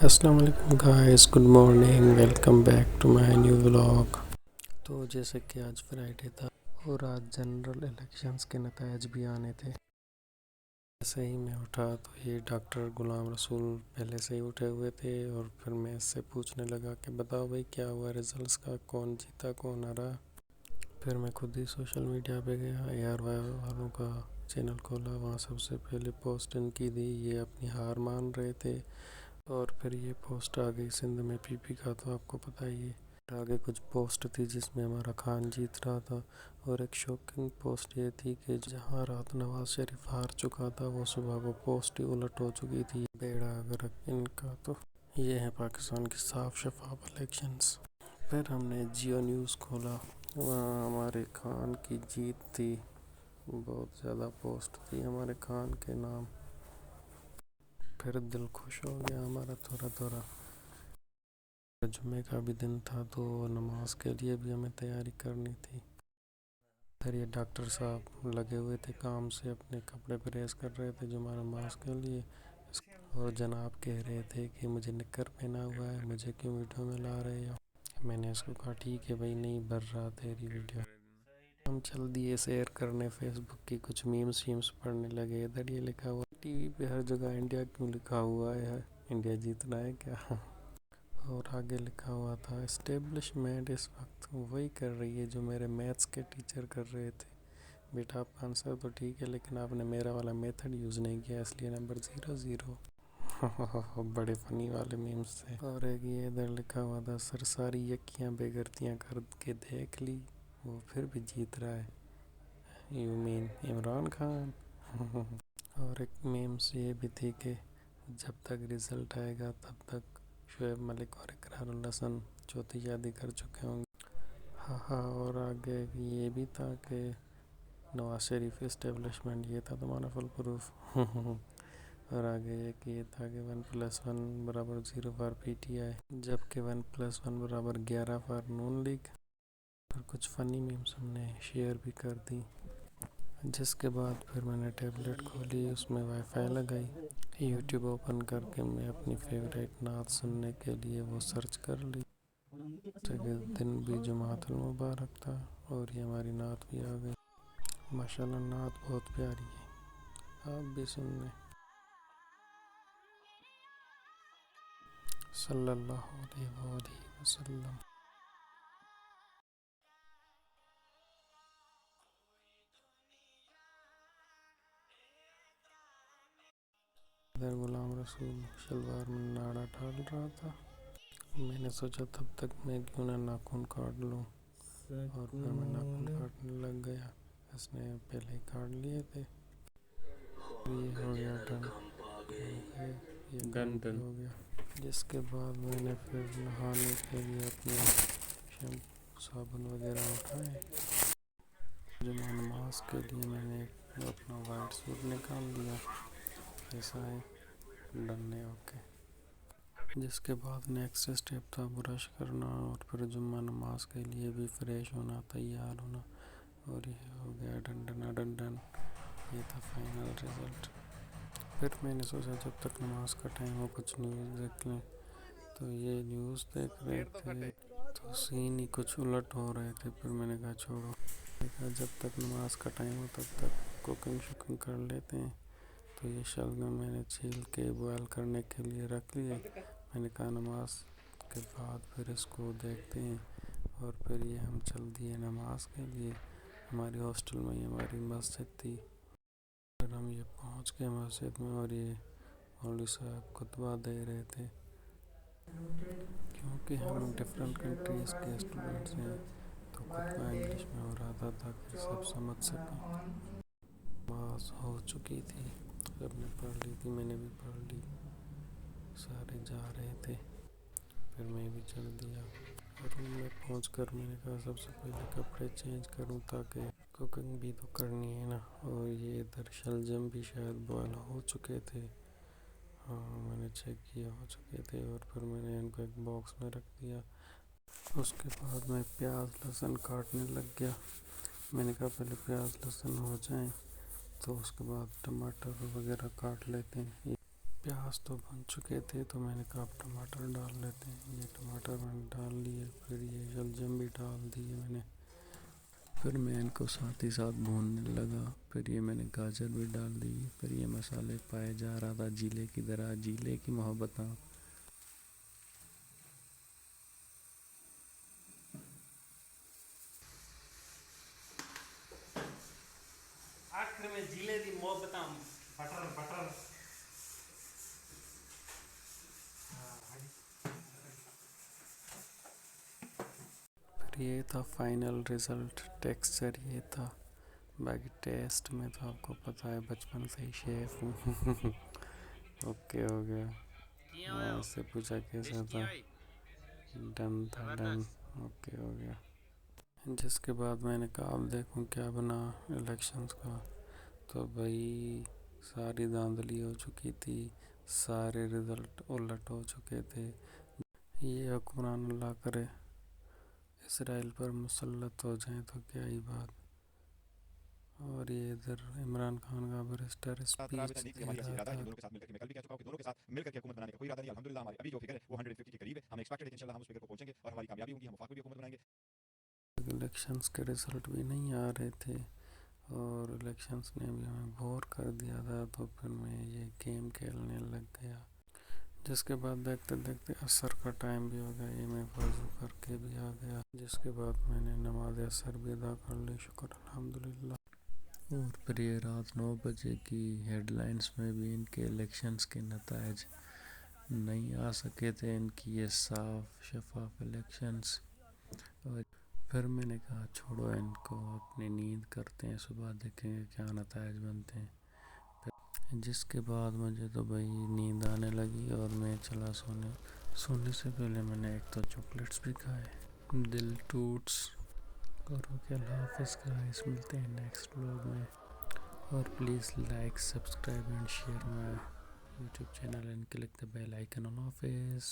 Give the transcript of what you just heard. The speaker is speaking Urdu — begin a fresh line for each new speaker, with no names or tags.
السلام علیکم guys, good morning, welcome back to my new vlog. تو جیسے کہ آج فرائیڈے تھا اور آج جنرل الیکشنز کے نتائج بھی آنے تھے۔ جیسے ہی میں اٹھا تو یہ ڈاکٹر غلام رسول پہلے سے ہی اٹھے ہوئے تھے، اور پھر میں اس سے پوچھنے لگا کہ بتاؤ بھائی کیا ہوا ریزلٹس کا، کون جیتا کون ہارا۔ پھر میں خود ہی سوشل میڈیا پہ گیا، AR والوں کا چینل کھولا، وہاں سب سے پہلے پوسٹ ان کی دی، یہ اپنی ہار مان رہے تھے۔ اور پھر یہ پوسٹ آ گئی سندھ میں PP کا، تو آپ کو پتہ ہی ہے آگے کچھ پوسٹ تھی جس میں ہمارا خان جیت رہا تھا، اور ایک شوکنگ پوسٹ یہ تھی کہ جہاں رات نواز شریف ہار چکا تھا وہ صبح وہ پوسٹ ہی الٹ ہو چکی تھی، بیڑا گرک ان کا۔ تو یہ ہے پاکستان کی صاف شفاف الیکشنز۔ پھر ہم نے جیو نیوز کھولا، وہاں ہمارے خان کی جیت تھی، بہت زیادہ پوسٹ تھی ہمارے خان کے نام۔ پھر دل خوش ہو گیا ہمارا تھوڑا تھوڑا۔ جمعے کا بھی دن تھا تو نماز کے لیے بھی ہمیں تیاری کرنی تھی۔ پھر یہ ڈاکٹر صاحب لگے ہوئے تھے کام سے، اپنے کپڑے پریس کر رہے تھے جمعہ نماز کے لیے، اور جناب کہہ رہے تھے کہ مجھے نکر پہنا ہوا ہے، مجھے کیوں ویڈیو میں لا رہے ہو۔ میں نے اس کو کہا ٹھیک ہے بھائی، نہیں بھر رہا تیری ویڈیو۔ ہم چل دیے سیر کرنے، فیس بک کی کچھ میمز شیمز پڑھنے لگے۔ ادھر یہ لکھا ہوا TV پہ ہر جگہ انڈیا کیوں لکھا ہوا ہے، انڈیا جیتنا ہے کیا؟ اور آگے لکھا ہوا تھا اسٹیبلشمنٹ اس وقت وہی کر رہی ہے جو میرے میتھس کے ٹیچر کر رہے تھے۔ بیٹا آپ کا آنسر تو ٹھیک ہے، لیکن آپ نے میرا والا میتھڈ یوز نہیں کیا، اس لیے نمبر 0 بڑے فنی والے میمز تھے۔ اور ایک یہ ادھر لکھا ہوا تھا سرساری یکیاں بے گرتیاں کر کے دیکھ لی، وہ پھر بھی جیت رہا ہے، یو مین عمران خان۔ اور ایک میمز یہ بھی تھی کہ جب تک رزلٹ آئے گا تب تک شعیب ملک اور اقرار الحسن چوتھی شادی کر چکے ہوں گے۔ اور آگے یہ بھی تھا کہ نواز شریف اسٹیبلشمنٹ، یہ تھا تمہارا فل پروف۔ اور آگے ایک یہ تھا کہ 1+1 = 0 فار PTI، جبکہ 1+1 = 11 فار نون لیگ۔ پھر کچھ فنی میمز ہم نے شیئر بھی کر دی، جس کے بعد پھر میں نے ٹیبلٹ کھولی، اس میں وائی فائی لگائی، YouTube اوپن کر کے میں اپنی فیوریٹ نعت سننے کے لیے وہ سرچ کر لی۔ دن بھی جمعۃ المبارک تھا اور یہ ہماری نعت بھی آ گئی۔ ماشاءاللہ نعت بہت پیاری ہے، آپ بھی سن لیں۔ صلی اللہ علیہ وآلہ وسلم۔ ادھر غلام رسول شلوار میں ناڑا ڈال رہا تھا، میں نے سوچا تب تک میں کیوں نہ ناخن کاٹ لوں، اور پھر میں ناخن کاٹنے لگ گیا، اس نے پہلے ہی کاٹ لیے تھے۔ یہ ہو گیا ڈن، یہ ڈن ہو گیا۔ جس کے بعد میں نے پھر نہانے کے لیے اپنے شیمپو صابن وغیرہ اٹھائے۔ جمعہ نماز کے لیے میں نے اپنا وائٹ سوٹ نکال دیا، ایسا ہے ڈن ہے، اوکے۔ جس کے بعد نیکسٹ اسٹیپ تھا برش کرنا، اور پھر جمعہ نماز کے لیے بھی فریش ہونا، تیار ہونا، اور یہ ہو گیا ڈن ڈن ڈن ڈن، یہ تھا فائنل رزلٹ۔ پھر میں نے سوچا جب تک نماز کا ٹائم ہو کچھ نیوز دیکھ لیں، تو یہ نیوز دیکھ رہے تھے تو سین ہی کچھ الٹ ہو رہے تھے، پھر میں نے کہا چھوڑو، دیکھا جب تک نماز کا ٹائم ہو تب تک کوکنگ شوکنگ کر لیتے ہیں۔ تو یہ شلگم میں نے چھیل کے بوائل کرنے کے لیے رکھ لیے، میں نے کہا نماز کے بعد پھر اس کو دیکھتے ہیں، اور پھر یہ ہم چل دیے نماز کے لیے۔ ہماری ہاسٹل میں ہی ہماری مسجد تھی، پھر ہم یہ پہنچ گئے مسجد میں، اور یہ مولوی صاحب خطبہ دے رہے تھے، کیونکہ ہم ڈفرینٹ کنٹریز کے اسٹوڈنٹس ہیں تو خطبہ انگلش میں ہو رہا تھا تاکہ سب سمجھ سکیں۔ نماز ہو چکی تھی، سب نے پڑھ لی تھی، میں نے بھی پڑھ لی، سارے جا رہے تھے، پھر میں بھی چل دیا۔ روم میں پہنچ کر میں نے کہا سب سے پہلے کپڑے چینج کروں تاکہ کوکنگ بھی تو کرنی ہے نا، اور یہ ادھر شلجم بھی شاید بوائل ہو چکے تھے، ہاں میں نے چیک کیا ہو چکے تھے، اور پھر میں نے ان کو ایک باکس میں رکھ دیا۔ اس کے بعد میں پیاز لہسن کاٹنے لگ گیا، میں نے کہا پہلے پیاز لہسن ہو جائیں تو اس کے بعد ٹماٹر وغیرہ کاٹ لیتے ہیں۔ پیاز تو بن چکے تھے تو میں نے کہا اب ٹماٹر ڈال لیتے ہیں. یہ ٹماٹر میں نے ڈال لیے, پھر یہ شلجم بھی ڈال دیے میں نے, پھر میں ان کو ساتھ ہی ساتھ بھوننے لگا. پھر یہ میں نے گاجر بھی ڈال دی. پھر یہ مسالے پائے جا رہا تھا جیلے کی طرح, جیلے کی محبت.
آخر میں جیلے دی محبت بٹر بٹر.
پھر یہ تھا فائنل رزلٹ, ٹیکسچر یہ تھا. باقی ٹیسٹ میں تو آپ کو پتہ ہے بچپن سے ہی شیف ہوں. اوکے ہو گیا. وہاں سے پوچھا کیسا تھا, ڈن تھا, ڈن, اوکے ہو گیا. جس کے بعد میں نے کہا اب دیکھوں کیا بنا الیکشنز کا. تو بھائی ساری دھاندلی ہو چکی تھی, سارے رزلٹ الٹ ہو چکے تھے. یہ حکمران اللہ کرے اسرائیل پر مسلط ہو جائیں تو کیا ہی بات. اور یہ ادھر عمران خان کا برسٹر اسپیچ دے رہا تھا. الیکشنز کے رزلٹ بھی نہیں آ رہے تھے اور الیکشنز نے بھی ہمیں بور کر دیا تھا, تو پھر میں یہ گیم کھیلنے لگ گیا. جس کے بعد دیکھتے دیکھتے عصر کا ٹائم بھی ہو گیا, یہ میں وضو کر کے بھی آ گیا. جس کے بعد میں نے نماز عصر بھی ادا کر لی, شکر الحمدللہ. اور پھر یہ رات 9 بجے کی ہیڈ لائنز میں بھی ان کے الیکشنز کے نتائج نہیں آ سکے تھے, ان کی یہ صاف شفاف الیکشنز. اور پھر میں نے کہا چھوڑو ان کو, اپنی نیند کرتے ہیں, صبح دیکھیں گے کیا نتائج بنتے ہیں. جس کے بعد مجھے تو بھائی نیند آنے لگی اور میں چلا سونے سے پہلے میں نے ایک تو چاکلیٹس بھی کھائے. دل ٹوٹس. اور اوکے, اللہ حافظ گائز, ملتے ہیں نیکسٹ ولاگ میں. اور please like, subscribe and share my YouTube channel and click the bell icon. اللہ حافظ.